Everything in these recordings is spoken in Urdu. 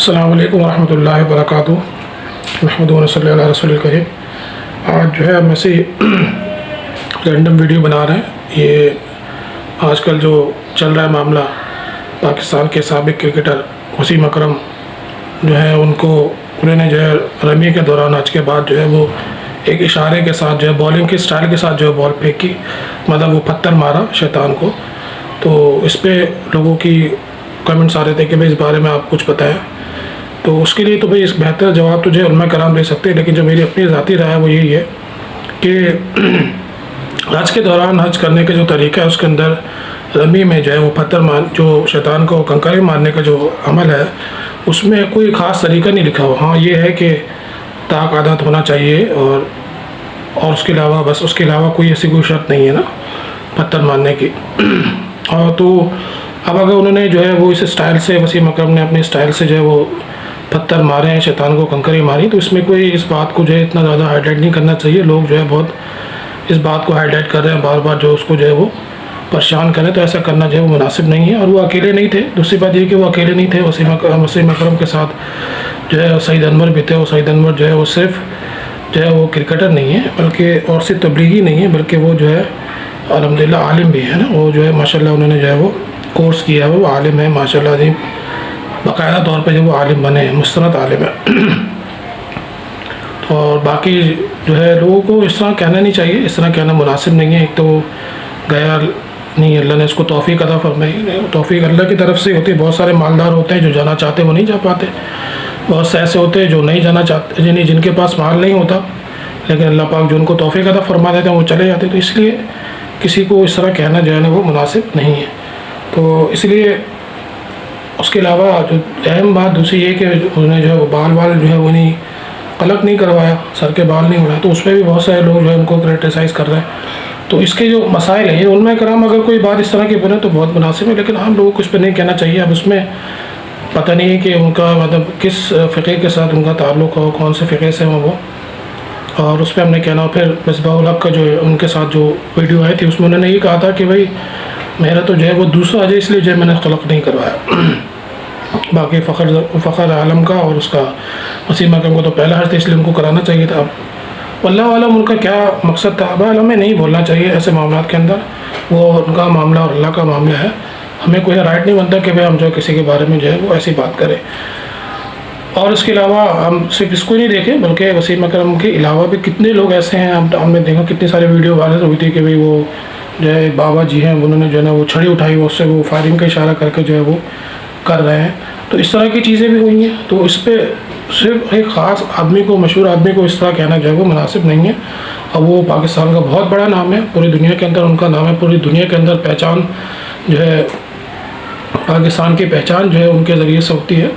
السلام علیکم ورحمۃ اللہ وبرکاتہ۔ محمد صلی اللہ رسول الکریم۔ آج جو ہے ہم ایسے رینڈم ویڈیو بنا رہے ہیں۔ یہ آج کل جو چل رہا ہے معاملہ، پاکستان کے سابق کرکٹر وسیم اکرم جو ہے انہوں نے جو ہے رمی کے دوران آج کے بعد جو ہے وہ ایک اشارے کے ساتھ جو ہے بالنگ کے سٹائل کے ساتھ جو ہے بال پھینکی، مطلب وہ پتھر مارا شیطان کو۔ تو اس پہ لوگوں کی کمنٹس آ رہے تھے کہ بھائی اس بارے میں آپ کچھ بتائیں۔ تو اس کے لیے تو بھائی اس بہتر جواب تو جو ہے علماء کرام دے سکتے ہیں، لیکن جو میری اپنی ذاتی رائے ہے وہ یہی ہے کہ حج کے دوران حج کرنے کا جو طریقہ ہے اس کے اندر رمی میں جو ہے وہ جو شیطان کو کنکرے مارنے کا جو عمل ہے اس میں کوئی خاص طریقہ نہیں لکھا ہوا۔ ہاں یہ ہے کہ طاق عادت ہونا چاہیے اور اس کے علاوہ کوئی ایسی کوئی شرط نہیں ہے نا پتھر مارنے کی۔ اور تو اب اگر انہوں نے جو ہے وہ اس اسٹائل سے، وسیم اکرم نے اپنے اسٹائل سے جو ہے وہ پتھر مارے ہیں، شیطان کو کنکری ماری، تو اس میں کوئی اس بات کو جو ہے اتنا زیادہ ہائی لائٹ نہیں کرنا چاہیے۔ لوگ جو ہے بہت اس بات کو ہائی لائٹ کر رہے ہیں، بار بار جو اس کو جو ہے وہ پریشان کریں، تو ایسا کرنا جو ہے وہ مناسب نہیں ہے۔ اور وہ اکیلے نہیں تھے، دوسری بات یہ کہ وہ اکیلے نہیں تھے، وسیم اکرم کے ساتھ جو ہے سعید انور بھی تھے۔ اور سعید انور جو ہے وہ صرف جو ہے وہ کرکٹر نہیں ہے بلکہ اور صرف تبلیغی نہیں ہے، بلکہ وہ جو ہے الحمدللہ عالم بھی ہے نا۔ وہ جو ہے ماشاءاللہ انہوں نے جو ہے وہ کورس کیا ہے، وہ عالم ہے ماشاءاللہ عظیم، باقاعدہ طور پہ جو وہ عالم بنے ہیں، مستند عالم ہے۔ اور باقی جو ہے لوگوں کو اس طرح کہنا نہیں چاہیے، اس طرح کہنا مناسب نہیں ہے۔ ایک تو گیا نہیں، اللہ نے اس کو توفیق عطا فرمائی، توفیق اللہ کی طرف سے ہوتی ہے۔ بہت سارے مالدار ہوتے ہیں جو جانا چاہتے وہ نہیں جا پاتے، بہت سے ایسے ہوتے ہیں جو نہیں جانا چاہتے، جن کے پاس مال نہیں ہوتا لیکن اللہ پاک جو ان کو توفیق عطا فرما دیتے ہیں وہ چلے جاتے ہیں۔ تو اس لیے کسی کو اس طرح کہنا جو ہے نا وہ مناسب نہیں ہے۔ تو اس لیے اس کے علاوہ جو اہم بات دوسری یہ کہ انہوں نے جو ہے وہ بال جو ہے وہ نہیں قلق نہیں کروایا، سر کے بال نہیں اڑائے، تو اس پہ بھی بہت سارے لوگ جو ہے ان کو کرٹیسائز کر رہے ہیں۔ تو اس کے جو مسائل ہیں، علماء کرام اگر کوئی بات اس طرح کی بنے تو بہت مناسب ہے، لیکن عام لوگوں کو اس پہ نہیں کہنا چاہیے۔ اب اس میں پتہ نہیں ہے کہ ان کا مطلب کس فقہ کے ساتھ ان کا تعلق ہو، کون سے فقہ سے ہوں وہ، اور اس پہ ہم نے کہنا۔ پھر مصباح الحق کا جو ان کے ساتھ جو ویڈیو آئی تھی اس میں انہوں نے یہ کہا تھا کہ بھائی میرا تو جو ہے وہ دوسرا ہے اس لیے جو ہے میں نے قلق نہیں کروایا۔ باقی فخر عالم کا اور اس کا وسیم اکرم کو تو پہلا حج تھا اس لیے ان کو کرانا چاہیے تھا۔ اب اللہ عالم ان کا کیا مقصد تھا، اب ہمیں نہیں بولنا چاہیے ایسے معاملات کے اندر، وہ ان کا معاملہ اور اللہ کا معاملہ ہے۔ ہمیں کوئی رائٹ نہیں بنتا کہ بھائی ہم جو کسی کے بارے میں جو ہے وہ ایسی بات کریں۔ اور اس کے علاوہ ہم صرف اس کو نہیں دیکھیں بلکہ وسیم اکرم کے علاوہ بھی کتنے لوگ ایسے ہیں، ہم نے دیکھا کتنی ساری ویڈیو وائرل ہوئی تھی کہ بھائی وہ جو ہے بابا جی ہیں، انہوں نے جو ہے نا وہ چھڑی اٹھائی، اس سے وہ فائرنگ کا اشارہ کر کے جو ہے وہ کر رہے ہیں۔ تو اس طرح کی چیزیں بھی ہوئی ہیں، تو اس پہ صرف ایک خاص آدمی کو، مشہور آدمی کو اس طرح کہنا جو ہے وہ مناسب نہیں ہے۔ اور وہ پاکستان کا بہت بڑا نام ہے، پوری دنیا کے اندر ان کا نام ہے، پوری دنیا کے اندر پہچان جو ہے پاکستان کی پہچان جو ہے ان کے ذریعے سے ہوتی ہے۔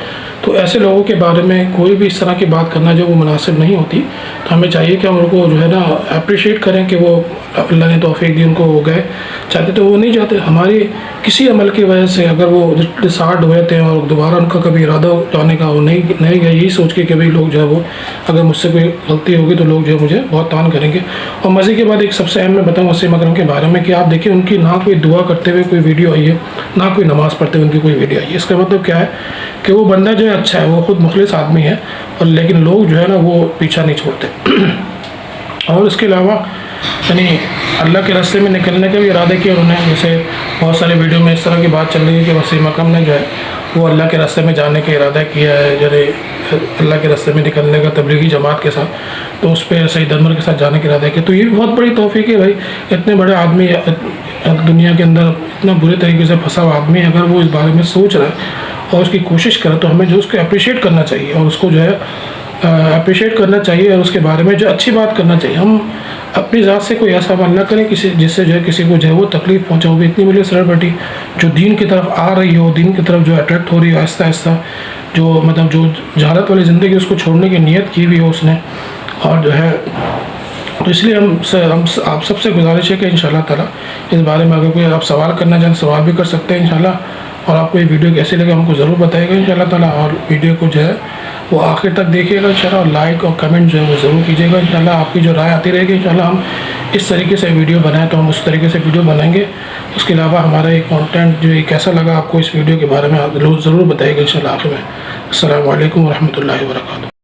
تو ایسے لوگوں کے بارے میں کوئی بھی اس طرح کی بات کرنا جو وہ مناسب نہیں ہوتی۔ تو ہمیں چاہیے کہ ہم ان کو جو ہے نا اپریشیٹ کریں کہ وہ اللہ نے توفیق دی، ان کو ہو گئے، چاہتے تو وہ نہیں چاہتے ہماری کسی عمل کی وجہ سے اگر وہ ڈسہارڈ ہوئے تھے اور دوبارہ ان کا کبھی ارادہ جانے کا وہ نہیں گئے، یہی سوچ کے کہ بھائی لوگ جو ہے وہ اگر مجھ سے کوئی غلطی ہوگی تو لوگ جو ہے مجھے بہت تان کریں گے۔ اور مزے کے بعد ایک سب سے اہم میں بتاؤں وسیم اکرم کے بارے میں کہ آپ دیکھیں ان کی نہ کوئی دعا کرتے ہوئے کوئی ویڈیو آئی ہے، نہ کوئی نماز پڑھتے ہوئے ان کی کوئی ویڈیو آئی ہے۔ اس کا مطلب کیا ہے کہ وہ بندہ جو ہے اچھا ہے، وہ خود مخلص آدمی ہے، اور لیکن لوگ جو ہے نا وہ پیچھا نہیں چھوڑتے۔ اور اس کے علاوہ یعنی اللہ کے راستے میں نکلنے کا بھی ارادہ کیا انہوں نے، جیسے بہت سارے ویڈیو میں اس طرح کی بات چل رہی ہے کہ وسیم اکرم نے جو ہے وہ اللہ کے راستے میں جانے کا ارادہ کیا ہے، جو اللہ کے راستے میں نکلنے کا تبلیغی جماعت کے ساتھ، تو اس پہ سعید انور کے ساتھ جانے کا ارادہ کیا۔ تو یہ بھی بہت بڑی توفیق ہے بھائی، اتنے بڑے آدمی دنیا کے اندر اتنا برے طریقے سے پھنسا ہوا آدمی اگر وہ اس بارے میں سوچ رہا ہے اور اس کی کوشش کرے تو ہمیں جو اس کو اپریشیٹ کرنا چاہیے، اور اس کو جو ہے اپریشیٹ کرنا چاہیے، اور اس کے بارے میں جو اچھی بات کرنا چاہیے۔ ہم اپنی ذات سے کوئی ایسا عمل نہ کریں جس سے جو ہے کسی کو جو ہے وہ تکلیف پہنچا ہو۔ اتنی بڑی سیلیبریٹی جو دین کی طرف آ رہی ہو، دین کی طرف جو اٹریکٹ ہو رہی ہو آہستہ آہستہ، جو مطلب جو جہالت والی زندگی اس کو چھوڑنے کی نیت کی ہوئی ہو اس نے، اور جو ہے تو اس لیے ہم آپ سب سے گزارش ہے کہ انشاءاللہ تعالیٰ اس بارے میں اگر کوئی آپ سوال کرنا چاہیں سوال بھی کر سکتے ہیں انشاءاللہ، اور آپ کو یہ ویڈیو کیسے لگے ہم کو ضرور بتائیے گا انشاءاللہ تعالیٰ، اور ویڈیو کو جو ہے وہ آخر تک دیکھیے گا انشاءاللہ، اور لائک اور کمنٹ جو ہے وہ ضرور کیجیے گا انشاءاللہ۔ آپ کی جو رائے آتی رہے گی انشاءاللہ ہم اس طریقے سے ویڈیو بنائیں تو ہم اس طریقے سے ویڈیو بنائیں گے۔ اس کے علاوہ ہمارا یہ کانٹینٹ جو ہے کیسا لگا آپ کو اس ویڈیو کے بارے میں ضرور بتائیے گا انشاءاللہ آخر میں۔ السلام علیکم ورحمۃ اللہ وبرکاتہ۔